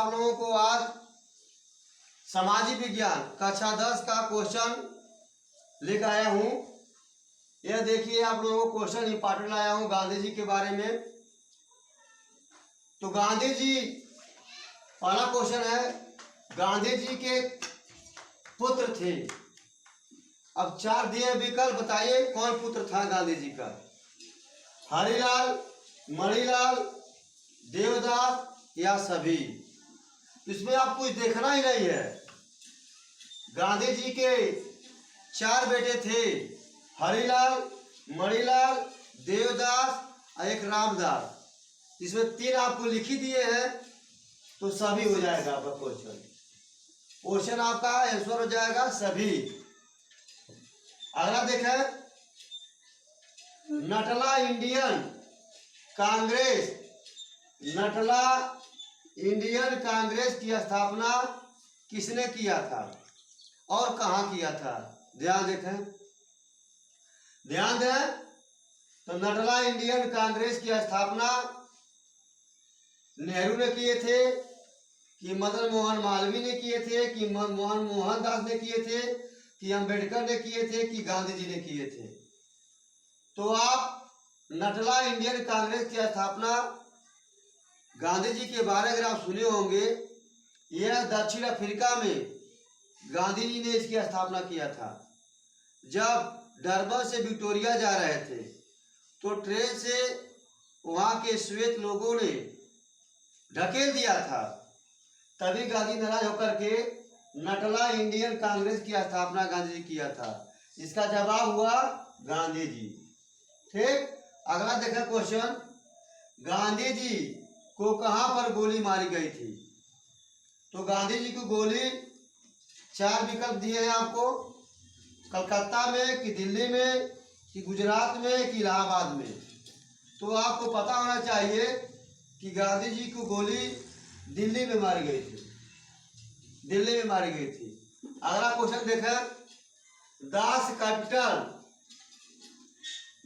आप लोगों को आज सामाजिक विज्ञान कक्षा 10 का क्वेश्चन लेकर आया हूँ। यह देखिए, आप लोगों को क्वेश्चन इंपॉर्टेंट लाया हूँ गांधी जी के बारे में। तो गांधी जी, पहला क्वेश्चन है, गांधी जी के पुत्र थे। अब चार दिए विकल्प, बताइए कौन पुत्र था गांधी जी का। हरिलाल, मणिलाल, देवदास या सभी। इसमें आप कुछ देखना ही नहीं है। गांधी जी के चार बेटे थे, हरिलाल, मणिलाल, देवदास और एक रामदास। इसमें तीन आपको लिखी दिए हैं, तो सभी हो जाएगा आपका क्वेश्चन। क्वेश्चन आपका आंसर हो जाएगा सभी। अगला देखें, नटला इंडियन कांग्रेस, नटला इंडियन कांग्रेस की स्थापना किसने किया था और कहाँ किया था? ध्यान देखें, ध्यान दें। तो नटला इंडियन कांग्रेस की स्थापना नेहरू ने किए थे, कि मदन मोहन मालवीय ने किए थे, कि मनमोहन मोहनदास ने किए थे, कि अंबेडकर ने किए थे, कि गांधी जी ने किए थे? तो आप नटला इंडियन कांग्रेस की स्थापना गांधी जी के बारे में अगर आप सुने होंगे, यह दक्षिण अफ्रीका में गांधी जी ने इसकी स्थापना किया था। जब डरबन से विक्टोरिया जा रहे थे, तो ट्रेन से वहां के श्वेत लोगों ने ढकेल दिया था, तभी गांधी नाराज होकर के नटला इंडियन कांग्रेस की स्थापना गांधी जी किया था। इसका जवाब हुआ गांधी जी। ठीक, अगला देखा क्वेश्चन, गांधी जी को कहां पर गोली मारी गई थी? तो गांधी जी को गोली, चार विकल्प दिए हैं आपको, कलकत्ता में, कि दिल्ली में, कि गुजरात में, कि इलाहाबाद में। तो आपको पता होना चाहिए कि गांधी जी को गोली दिल्ली में मारी गई थी, दिल्ली में मारी गई थी। अगला क्वेश्चन देखें, दास कैपिटल,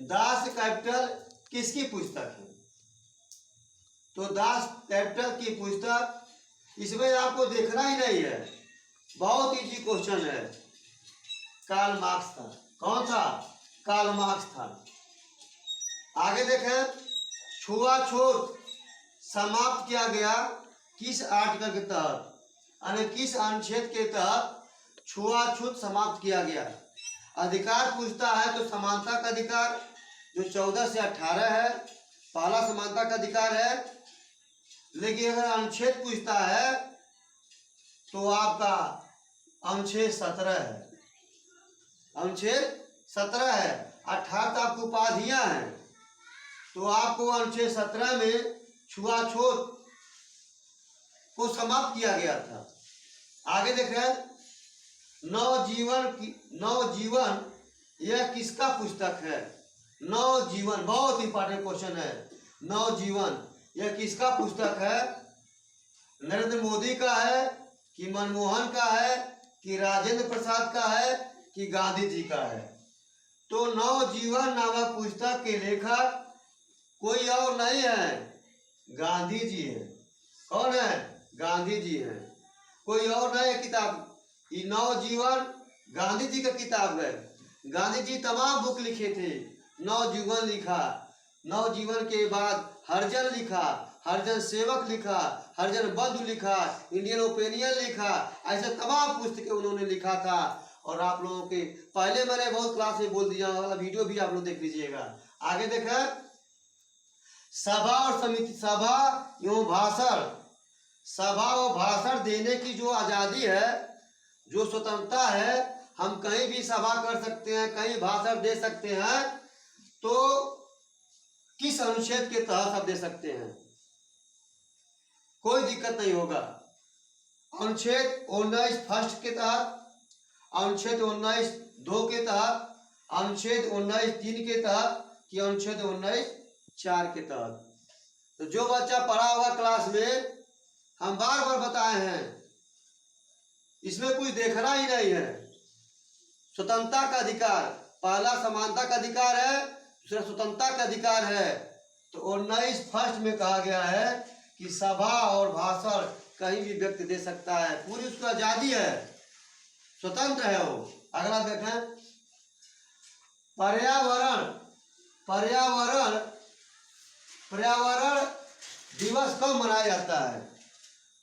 दास कैपिटल किसकी पुस्तक है? तो दास कैपिटल की पुस्तक, इसमें आपको देखना ही नहीं है, बहुत इजी क्वेश्चन है, कार्ल मार्क्स था। कौन था? कार्ल मार्क्स था। आगे देखें, छुआछूत समाप्त किया गया किस आर्टिकल के तहत, यानी किस अनुच्छेद के तहत छुआछूत समाप्त किया गया? अधिकार पूछता है तो समानता का अधिकार जो 14 से 18 है, पहला समानता का अधिकार है। लेकिन अगर अनुच्छेद पूछता है तो आपका अनुच्छेद 17 है, अनुच्छेद 17 है। 18 तो आपको उपाधियां हैं, तो आपको अनुच्छेद 17 में छुआछूत को समाप्त किया गया था। आगे देखें, नवजीवन यह किसका पुस्तक है? नवजीवन बहुत इंपॉर्टेंट क्वेश्चन है। नवजीवन यह किसका पुस्तक है? नरेंद्र मोदी का है, कि मनमोहन का है, कि राजेंद्र प्रसाद का है, कि गांधी जी का है? तो नवजीवन नामक पुस्तक के लेखक कोई और नहीं है, गांधी जी है। कौन है? गांधी जी है, कोई और नहीं है। किताब ये नवजीवन गांधी जी का किताब है। गांधी जी तमाम बुक लिखे थे, नवजीवन लिखा, नवजीवन के बाद हरिजन लिखा, हरिजन सेवक लिखा, हरिजन बंधु लिखा, इंडियन ओपिनियन लिखा, ऐसे तमाम पुस्तकें उन्होंने लिखा था। और आप लोगों के पहले मैंने बहुत क्लास में बोल दिया, वाला वीडियो भी आप लोग देख लीजिएगा। आगे देखें, सभा और समिति, सभा एवं भाषण, सभा और भाषण देने की जो आजादी है, जो स्वतंत्रता है, हम कहीं भी सभा कर सकते हैं, कहीं भाषण दे सकते हैं। तो किस अनुच्छेद के तहत आप दे सकते हैं? कोई दिक्कत नहीं होगा। अनुच्छेद 19 फर्स्ट के तहत, अनुच्छेद 19 2 के तहत, अनुच्छेद 19 3 के तहत, कि अनुच्छेद 19 4 के तहत। तो जो बच्चा पढ़ा हुआ क्लास में, हम बार बार बताए हैं, इसमें कुछ देखना ही नहीं है। स्वतंत्रता का अधिकार, पहला समानता का अधिकार है, दूसरा स्वतंत्रता का अधिकार है। तो 19 फर्स्ट में कहा गया है कि सभा और भाषण कहीं भी व्यक्ति दे सकता है, पूरी उसको आजादी है, स्वतंत्र है वो। अगला देखें, पर्यावरण पर्यावरण पर्यावरण दिवस कब मनाया जाता है?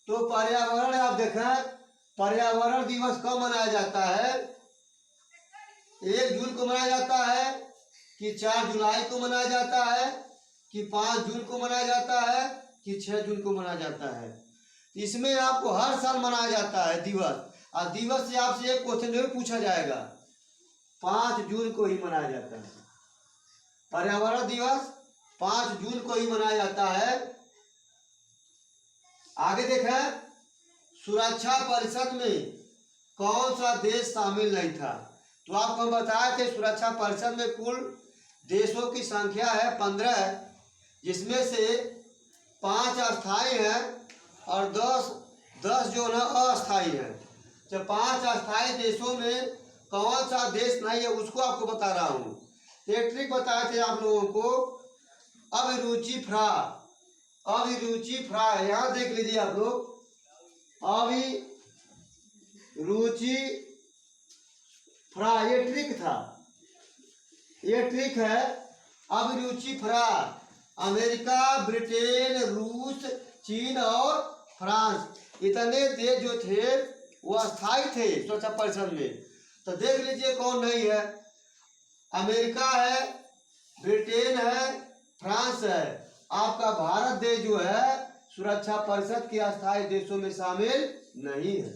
तो पर्यावरण आप देखें, पर्यावरण दिवस कब मनाया जाता है? 1 जून को मनाया जाता है कि 4 जुलाई को मनाया जाता है कि 5 जून को मनाया जाता है कि 6 जून को मनाया जाता है? इसमें आपको हर साल मनाया जाता है दिवस, और दिवस से आपसे एक क्वेश्चन जो पूछा जाएगा, 5 जून को ही मनाया जाता है। पर्यावरण दिवस 5 जून को ही मनाया जाता है। आगे देखें, सुरक्षा परिषद में कौन सा देश शामिल नहीं था? तो आपको हम बताए थे सुरक्षा परिषद में कुल देशों की संख्या है 15, जिसमें से 5 अस्थायी हैं और 10 जो ना अस्थायी है। जब 5 अस्थायी देशों में कौन सा देश नहीं है उसको आपको बता रहा हूँ। एक ट्रिक बताए थे आप लोगों को, अभिरुचि फ्राई, यहाँ देख लीजिए आप लोग, अभिरुचि फ्राई, ये ट्रिक था, ये ट्रिक है। अभिरुचि फ्राई अमेरिका, ब्रिटेन, रूस, चीन और फ्रांस, इतने देश जो थे वो अस्थायी थे सुरक्षा परिषद में। तो देख लीजिए कौन नहीं है, अमेरिका है, ब्रिटेन है, फ्रांस है। आपका भारत देश जो है सुरक्षा परिषद के अस्थायी देशों में शामिल नहीं है,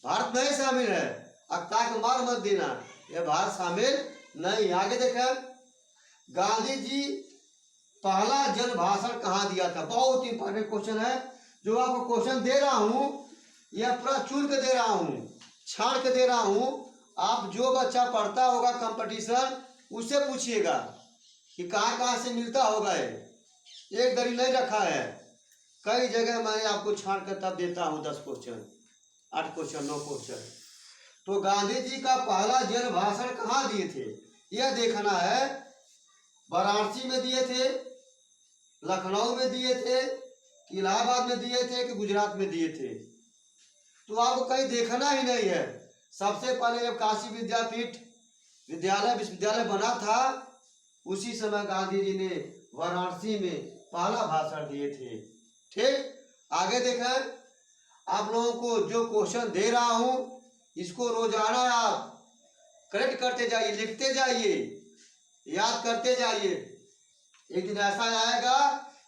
भारत नहीं शामिल है। अक्ता के मार मत देना, यह भारत शामिल नहीं। आगे देखें, गांधी जी पहला जन भाषण कहाँ दिया था? बहुत इंपॉर्टेंट क्वेश्चन है, जो आपको क्वेश्चन दे रहा हूँ यह पूरा चुन के दे रहा हूँ, छाड़ के दे रहा हूँ। आप जो बच्चा पढ़ता होगा कंपटीशन, उससे पूछिएगा कि कहाँ से मिलता होगा। ये एक दरी नहीं रखा है, कई जगह मैं आपको छाड़ कर तब देता हूँ 10 क्वेश्चन, 8 क्वेश्चन, 9 क्वेश्चन। तो गांधी जी का पहला जन भाषण कहाँ दिए थे यह देखना है। वाराणसी में दिए थे, लखनऊ में दिए थे, इलाहाबाद में दिए थे कि गुजरात में दिए थे? तो आपको कहीं देखना ही नहीं है। सबसे पहले जब काशी विद्यापीठ विश्वविद्यालय बना था, उसी समय गांधी जी ने वाराणसी में पहला भाषण दिए थे। ठीक, आगे देखें, आप लोगों को जो क्वेश्चन दे रहा हूं इसको रोजाना आप करेक्ट करते जाइए, लिखते जाइए, याद करते जाइए। एक दिन ऐसा आएगा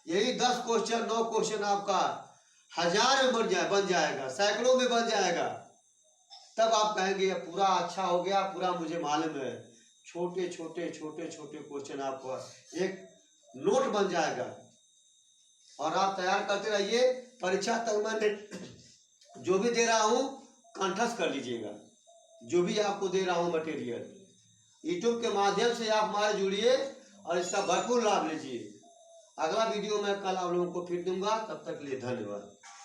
यही 10 क्वेश्चन 9 क्वेश्चन आपका 1000 में बन जाएगा, सैकड़ों में बन जाएगा। तब आप कहेंगे पूरा अच्छा हो गया, पूरा मुझे मालूम है। छोटे छोटे क्वेश्चन आपको एक नोट बन जाएगा, और आप तैयार करते रहिए। परीक्षा तक मैं जो भी दे रहा हूँ कंठस्थ कर लीजिएगा, जो भी आपको दे रहा हूँ मटेरियल। यूट्यूब के माध्यम से आप हमारे जुड़िए और इसका भरपूर लाभ लीजिए। अगला वीडियो मैं कल आप लोगों को फिर दूंगा, तब तक के लिए धन्यवाद।